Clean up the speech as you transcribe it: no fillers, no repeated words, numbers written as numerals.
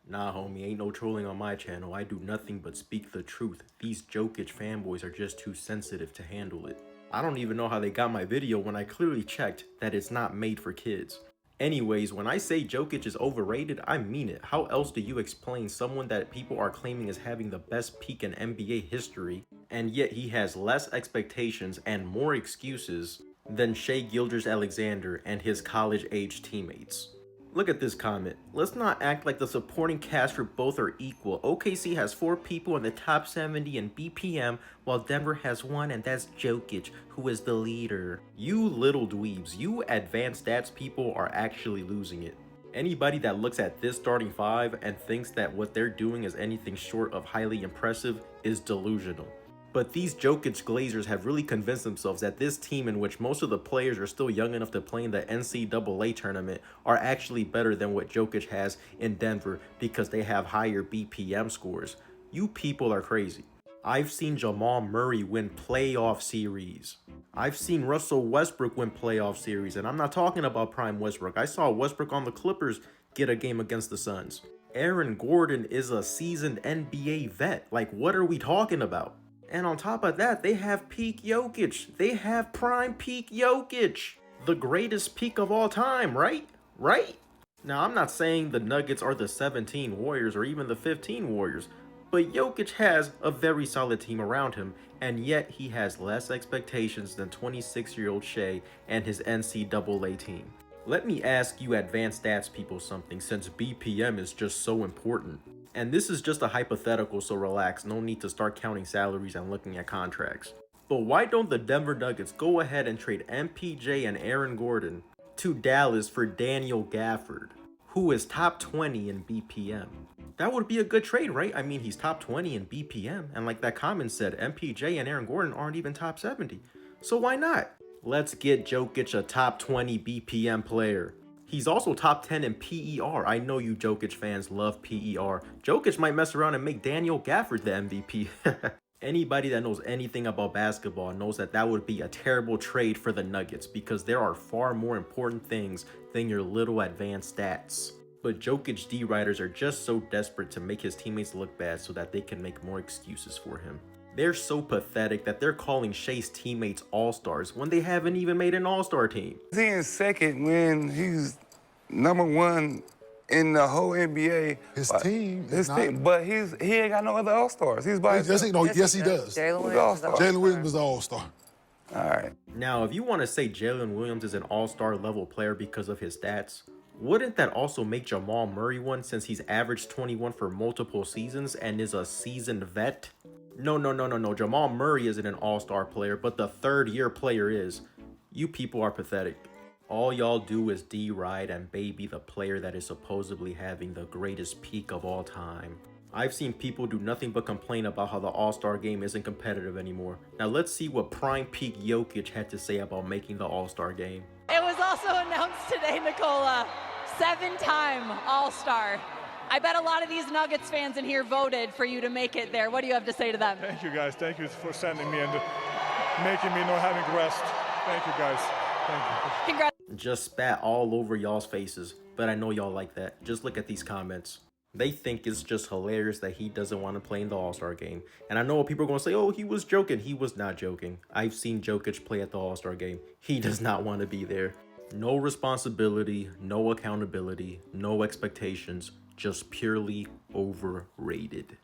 Nah, homie, ain't no trolling on my channel. I do nothing but speak the truth. These Jokic fanboys are just too sensitive to handle it. I don't even know how they got my video when I clearly checked that it's not made for kids. Anyways, when I say Jokic is overrated, I mean it. How else do you explain someone that people are claiming is having the best peak in NBA history, and yet he has less expectations and more excuses than Shai Gilgeous-Alexander and his college-age teammates? Look at this comment. Let's not act like the supporting cast for both are equal. OKC has 4 people in the top 70 in BPM, while Denver has 1, and that's Jokic, who is the leader. You little dweebs, you advanced stats people are actually losing it. Anybody that looks at this starting 5 and thinks that what they're doing is anything short of highly impressive is delusional. But these Jokic Glazers have really convinced themselves that this team, in which most of the players are still young enough to play in the NCAA tournament, are actually better than what Jokic has in Denver because they have higher BPM scores. You people are crazy. I've seen Jamal Murray win playoff series. I've seen Russell Westbrook win playoff series, and I'm not talking about prime Westbrook. I saw Westbrook on the Clippers get a game against the Suns. Aaron Gordon is a seasoned NBA vet. Like, what are we talking about? And on top of that, they have peak Jokic. They have prime peak Jokic. The greatest peak of all time, right? Right? Now, I'm not saying the Nuggets are the 17 Warriors or even the 15 Warriors, but Jokic has a very solid team around him, and yet he has less expectations than 26-year-old Shai and his NCAA team. Let me ask you advanced stats people something, since BPM is just so important. And this is just a hypothetical, so relax, no need to start counting salaries and looking at contracts. But why don't the Denver Nuggets go ahead and trade MPJ and Aaron Gordon to Dallas for Daniel Gafford, who is top 20 in BPM? That would be a good trade, right? I mean, he's top 20 in BPM, and like that comment said, MPJ and Aaron Gordon aren't even top 70. So why not? Let's get Jokic a top 20 BPM player. He's also top 10 in PER. I know you Jokic fans love PER. Jokic might mess around and make Daniel Gafford the MVP. Anybody that knows anything about basketball knows that that would be a terrible trade for the Nuggets because there are far more important things than your little advanced stats. But Jokic D-Riders are just so desperate to make his teammates look bad so that they can make more excuses for him. They're so pathetic that they're calling Shai's teammates all-stars when they haven't even made an all-star team. He's in second when he's #1 in the whole NBA. His team is not. Team, but he ain't got no other all-stars. He's by himself. Yes, he does. Jalen Williams is the all-star. All right. Now, if you want to say Jalen Williams is an all-star level player because of his stats, wouldn't that also make Jamal Murray one since he's averaged 21 for multiple seasons and is a seasoned vet? No. Jamal Murray isn't an all-star player, but the third-year player is. You people are pathetic. All y'all do is D-ride and baby the player that is supposedly having the greatest peak of all time. I've seen people do nothing but complain about how the All-Star game isn't competitive anymore. Now let's see what prime peak Jokic had to say about making the All-Star game. It was also announced today, Nicola, 7-time All-Star. I bet a lot of these Nuggets fans in here voted for you to make it there. What do you have to say to them? Thank you, guys. Thank you for sending me and making me not having rest. Thank you, guys. Thank you. Congrats. Just spat all over y'all's faces, but I know y'all like that. Just look at these comments. They think it's just hilarious that he doesn't want to play in the All-Star game. And I know people are going to say, oh, he was joking. He was not joking. I've seen Jokic play at the All-Star game. He does not want to be there. No responsibility, no accountability, no expectations, just purely overrated.